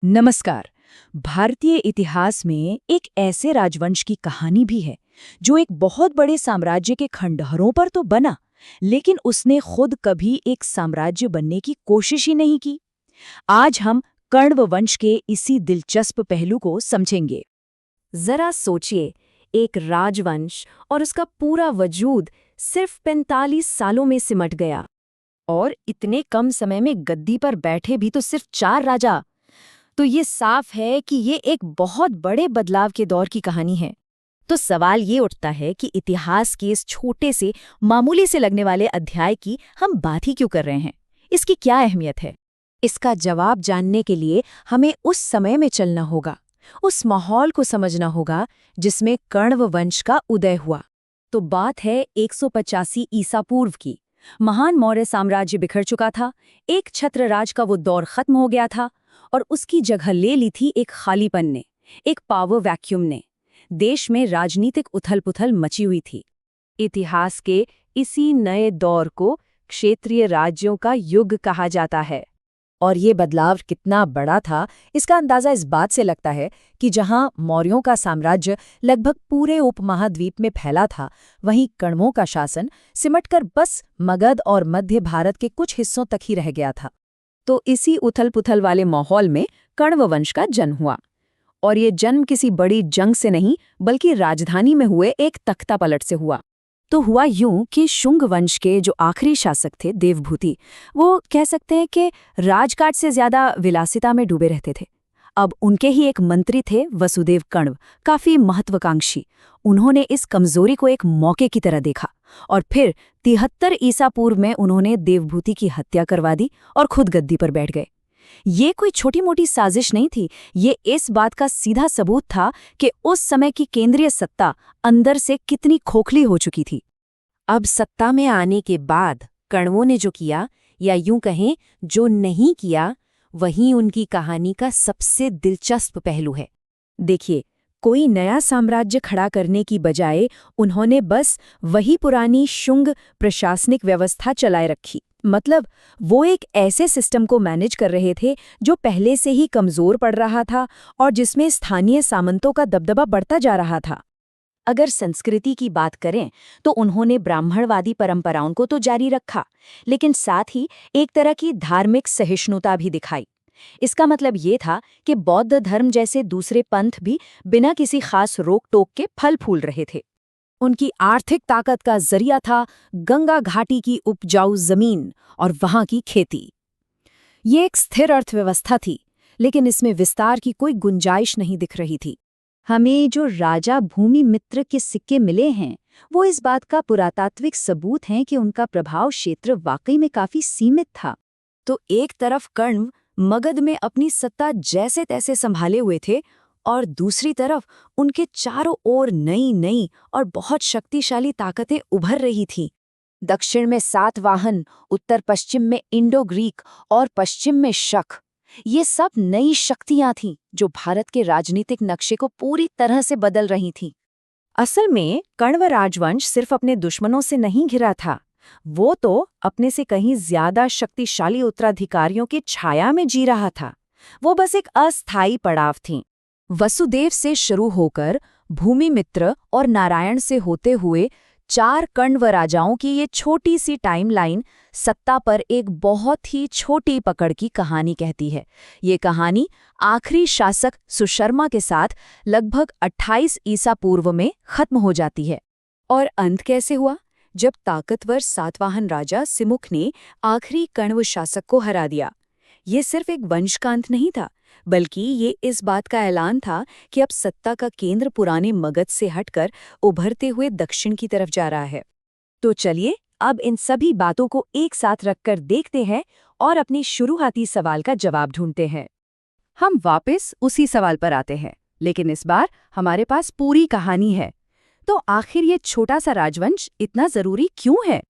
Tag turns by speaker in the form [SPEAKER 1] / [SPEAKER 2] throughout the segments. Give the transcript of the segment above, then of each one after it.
[SPEAKER 1] नमस्कार। भारतीय इतिहास में एक ऐसे राजवंश की कहानी भी है जो एक बहुत बड़े साम्राज्य के खंडहरों पर तो बना, लेकिन उसने खुद कभी एक साम्राज्य बनने की कोशिश ही नहीं की। आज हम कण्व वंश के इसी दिलचस्प पहलू को समझेंगे।
[SPEAKER 2] जरा सोचिए, एक राजवंश और उसका पूरा वजूद सिर्फ 45 सालों में सिमट गया।
[SPEAKER 1] और इतने कम समय में गद्दी पर बैठे भी तो सिर्फ 4 राजा। तो ये साफ है कि ये एक बहुत बड़े बदलाव के दौर की कहानी है। तो सवाल ये उठता है कि इतिहास के इस छोटे से मामूली से लगने वाले अध्याय की हम बात ही क्यों कर रहे हैं? इसकी क्या अहमियत है? इसका जवाब जानने के लिए हमें उस समय में चलना होगा, उस माहौल को समझना होगा जिसमें कण्व वंश का उदय हुआ। तो बात है 185 ईसा पूर्व की। महान मौर्य साम्राज्य बिखर चुका था, एक छत्रराज का वो दौर खत्म हो गया था और उसकी जगह ले ली थी एक खालीपन ने, एक पावर वैक्यूम ने। देश में राजनीतिक उथल-पुथल मची हुई थी। इतिहास के इसी नए दौर को क्षेत्रीय राज्यों का युग कहा जाता है। और ये बदलाव कितना बड़ा था, इसका अंदाजा इस बात से लगता है कि जहां मौर्यों का साम्राज्य लगभग पूरे उपमहाद्वीप में फैला था, वहीं कण्वों का शासन सिमटकर बस मगध और मध्य भारत के कुछ हिस्सों तक ही रह गया था। तो इसी उथल-पुथल वाले माहौल में कण्व वंश का जन्म हुआ। और ये जन्म किसी बड़ी जंग से नहीं, बल्कि राजधानी में हुए एक तख्तापलट से हुआ। तो हुआ यूं कि शुंग वंश के जो आखिरी शासक थे, देवभूति, वो कह सकते हैं कि राजकाज से ज्यादा विलासिता में डूबे रहते थे। अब उनके ही एक मंत्री थे वसुदेव कण्व, काफी महत्वाकांक्षी। उन्होंने इस कमजोरी को एक मौके की तरह देखा और फिर 73 ईसा पूर्व में उन्होंने देवभूति की हत्या करवा दी और खुद गद्दी पर बैठ गए। ये कोई छोटी मोटी साजिश नहीं थी, ये इस बात का सीधा सबूत था कि उस समय की केंद्रीय सत्ता अंदर से कितनी खोखली हो चुकी थी। अब सत्ता में आने के बाद कण्वों ने जो किया, या यूं कहें जो नहीं किया, वही उनकी कहानी का सबसे दिलचस्प पहलू है। देखिए, कोई नया साम्राज्य खड़ा करने की बजाय उन्होंने बस वही पुरानी शुंग प्रशासनिक व्यवस्था चलाए रखी। मतलब वो एक ऐसे सिस्टम को मैनेज कर रहे थे जो पहले से ही कमजोर पड़ रहा था और जिसमें स्थानीय सामंतों का दबदबा बढ़ता जा रहा था। अगर संस्कृति की बात करें तो उन्होंने ब्राह्मणवादी परंपराओं को तो जारी रखा, लेकिन साथ ही एक तरह की धार्मिक सहिष्णुता भी दिखाई। इसका मतलब ये था कि बौद्ध धर्म जैसे दूसरे पंथ भी बिना किसी खास रोक टोक के फल फूल रहे थे। उनकी आर्थिक ताकत का जरिया था गंगा घाटी की उपजाऊ जमीन और वहां की खेती। ये एक स्थिर अर्थव्यवस्था थी, लेकिन इसमें विस्तार की कोई गुंजाइश नहीं दिख रही थी। हमें जो राजा भूमि मित्र के सिक्के मिले हैं, वो इस बात का पुरातात्विक सबूत हैं कि उनका प्रभाव क्षेत्र वाकई में काफी सीमित था। तो एक तरफ कण्व मगध में अपनी सत्ता जैसे तैसे संभाले हुए थे और दूसरी तरफ उनके चारों ओर नई नई और बहुत शक्तिशाली ताकतें उभर रही थीं। दक्षिण में सातवाहन, उत्तर पश्चिम में इंडो ग्रीक और पश्चिम में शक। ये सब नई शक्तियां थीं जो भारत के राजनीतिक नक्शे को पूरी तरह से बदल रही थीं। असल में कण्व राजवंश सिर्फ अपने दुश्मनों से नहीं घिरा था, वो तो अपने से कहीं ज्यादा शक्तिशाली उत्तराधिकारियों की छाया में जी रहा था। वो बस एक अस्थायी पड़ाव थी। वसुदेव से शुरू होकर भूमिमित्र और नारायण से होते हुए 4 कण्व राजाओं की ये छोटी सी टाइमलाइन सत्ता पर एक बहुत ही छोटी पकड़ की कहानी कहती है। ये कहानी आखिरी शासक सुशर्मा के साथ लगभग 28 ईसा पूर्व में खत्म हो जाती है। और अंत कैसे हुआ? जब ताकतवर सातवाहन राजा सिमुख ने आखिरी कण्व शासक को हरा दिया। ये सिर्फ एक वंश का अंत नहीं था, बल्कि ये इस बात का ऐलान था कि अब सत्ता का केंद्र पुराने मगध से हटकर उभरते हुए दक्षिण की तरफ जा रहा है। तो चलिए अब इन सभी बातों को एक साथ रखकर देखते हैं और अपने शुरुआती सवाल का जवाब ढूंढते हैं। हम वापस उसी सवाल पर आते हैं, लेकिन इस बार हमारे पास पूरी कहानी है। तो आखिर ये छोटा सा राजवंश इतना जरूरी क्यों है?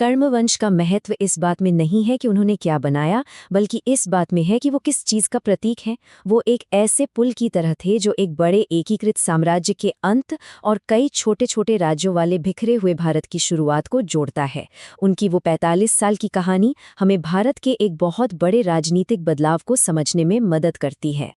[SPEAKER 2] कर्मवंश का महत्व इस बात में नहीं है कि उन्होंने क्या बनाया, बल्कि इस बात में है कि वो किस चीज़ का प्रतीक है। वो एक ऐसे पुल की तरह थे जो एक बड़े एकीकृत साम्राज्य के अंत और कई छोटे छोटे राज्यों वाले बिखरे हुए भारत की शुरुआत को जोड़ता है। उनकी वो 45 साल की कहानी हमें भारत के एक बहुत बड़े राजनीतिक बदलाव को समझने में मदद करती है।